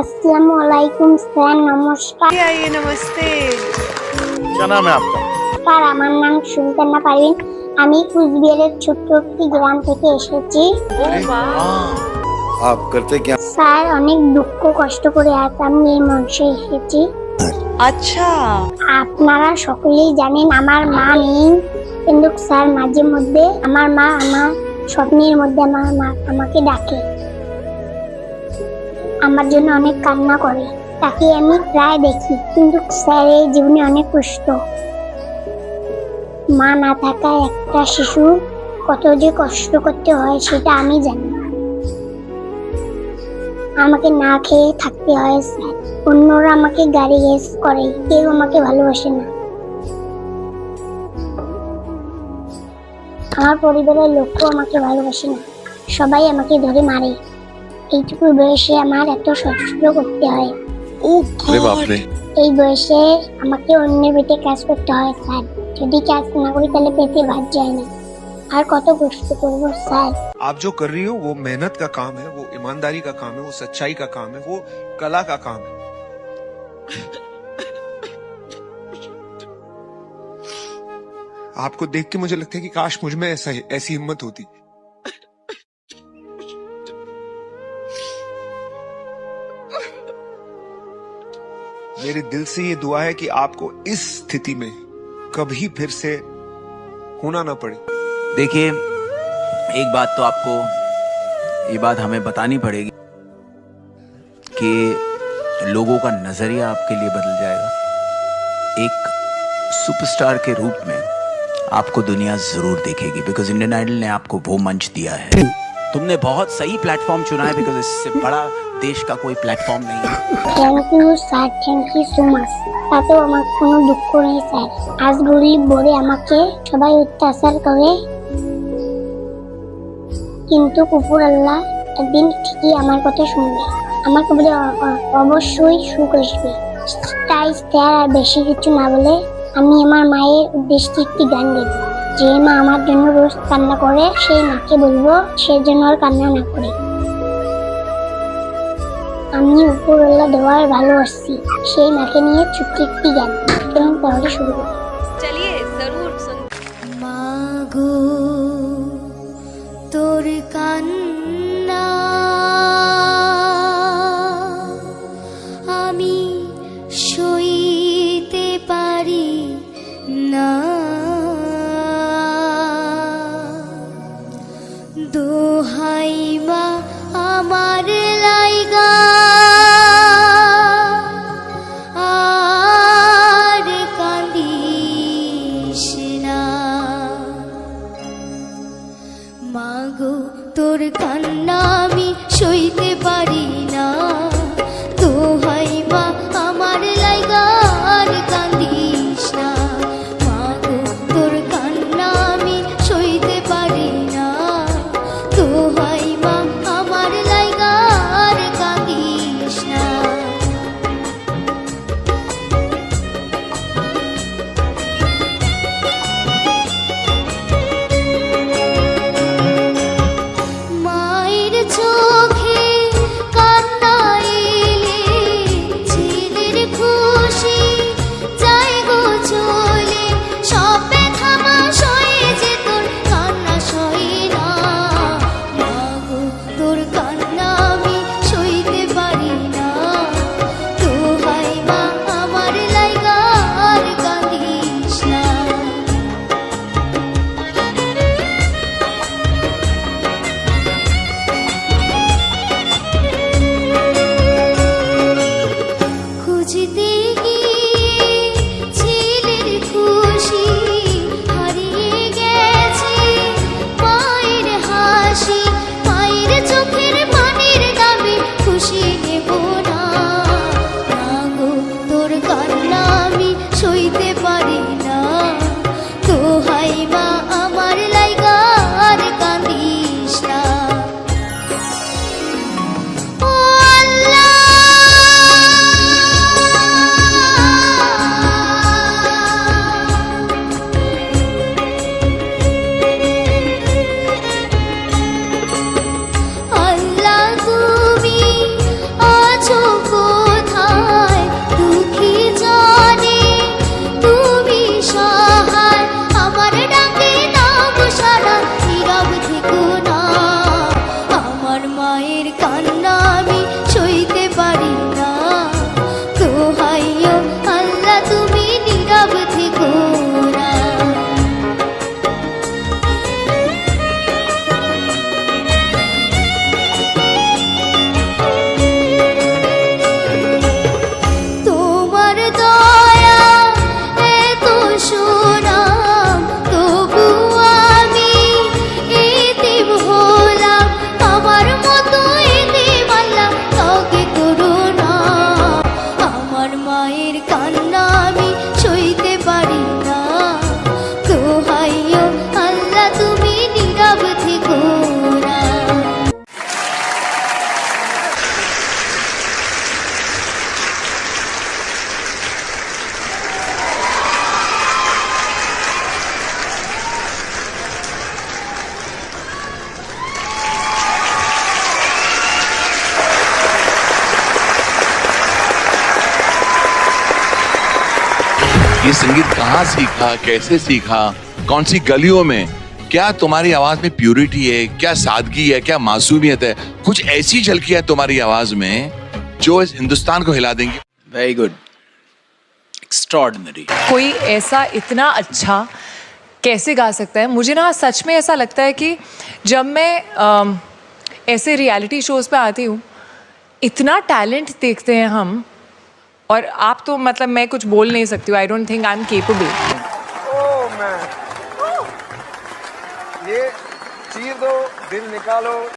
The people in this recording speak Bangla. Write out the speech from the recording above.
अस्सलामु अलैकुम सर, नमस्कार। आइए, नमस्ते। क्या नाम है आपका? স্যার, আমার নাম সুলতানা পারভিন। আমি কুচবিহারের ছোট্ট একটি গ্রাম থেকে এসেছি। ओ वाह। आप करते क्या? স্যার, অনেক দুঃখ কষ্ট করে আজ আমি এই মঞ্চে এসেছি। अच्छा। আপনারা সকলেই জানেন আমার মা নেই, কিন্তু স্যার মাঝে মধ্যে আমার মা আমার স্বপ্নের মধ্যে আমার মা আমাকে ডাকে, আমার জন্য অনেক কান্না করে। তাকে আমি প্রায় দেখি, কিন্তু স্যার এই জীবনে অনেক কষ্ট। মা না থাকায় একটা শিশু কত যে কষ্ট করতে হয় সেটা আমি জানি। আমাকে না খেয়ে থাকতে হয় স্যার। অন্যরা আমাকে গালি গালাজ করে, কেউ আমাকে ভালোবাসে না। আমার পরিবারের লোকও আমাকে ভালোবাসে না, সবাই আমাকে ধরে মারে। এইটুকু বয়সে আমার এত সহ্য করতে হয়। अरे बाप रे। এই বয়সে আমাকে অন্যের পেটে কাজ করতে হয় স্যার। যদি কাজ না করি তাহলে পেটে ভাত যায় না। আর কত কষ্ট করবো স্যার। आप जो कर रही हो वो मेहनत का काम है, वो ईमानदारी का काम है, वो सच्चाई का काम है, वो कला का काम है। आपको देख के मुझे लगता है कि काश मुझ में ऐसी हिम्मत होती। मेरे दिल से ये दुआ है कि आपको इस स्थिति में कभी फिर से होना ना पड़े। देखिए, एक बात तो आपको ये बात हमें बतानी पड़ेगी कि लोगों का नजरिया आपके लिए बदल जाएगा। एक सुपरस्टार के रूप में आपको दुनिया जरूर देखेगी, बिकॉज इंडियन आइडल ने आपको वो मंच दिया है। तुमने बहुत सही प्लेटफॉर्म चुना है, बिकॉज इससे बड़ा देश का कोई प्लेटफॉर्म नहीं है। Thank you sir, thank you so much. তাতেও আমার কোনো দুঃখ নেই স্যার। আজ গরিব বলে আমাকে সবাই অত্যাচার করে, কিন্তু কুকুর আল্লাহ একদিন ঠিকই আমার কথা শুনবে। আমার কবলে অবশ্যই সুখ আসবে। তাই স্যার, আর বেশি কিছু না বলে আমি আমার মায়ের উদ্দেশ্যে একটি গান গাইব। যে মা আমার জন্য রোজ কান্না করে, সেই মাকে বলবো সে যেন আর কান্না না করে। আমি উপরওয়ালা দেওয়ার ভালোবাসি, সেই মাকে নিয়ে ছোট্ট একটি গান। চলুন তাহলে শুরু করি। चलिए जरूर सुन। মাগো তোর কান্না আমি সইতে পারি না, দোহাই মা আমার লাইগা আর কান্দিস না। মাগো তোর কান্না আমি সইতে পারি না, দোহাই মা আমার লাইগা আর কান্দিস না। মাগো তোর কান্না আমি সইতে পারি না, দোহাই মা আমার লাইগা আর কান্দিস না। মায়ের চোখে संगीत कहाँ सीखा, कैसे सीखा, कौन सी गलियों में? क्या तुम्हारी आवाज में प्यूरिटी है, क्या सादगी है, क्या मासूमियत है? कुछ ऐसी झलकी है तुम्हारी आवाज में जो इस हिंदुस्तान को हिला देंगी। Very good, extraordinary. कोई ऐसा इतना अच्छा कैसे गा सकता है? मुझे ना सच में ऐसा लगता है कि जब मैं ऐसे रियलिटी शोज पे आती हूँ, इतना टैलेंट देखते हैं हम, और आप तो मतलब मैं कुछ बोल नहीं सकती हूँ। I don't think I am capable. ये चीर दो, दिल निकालो,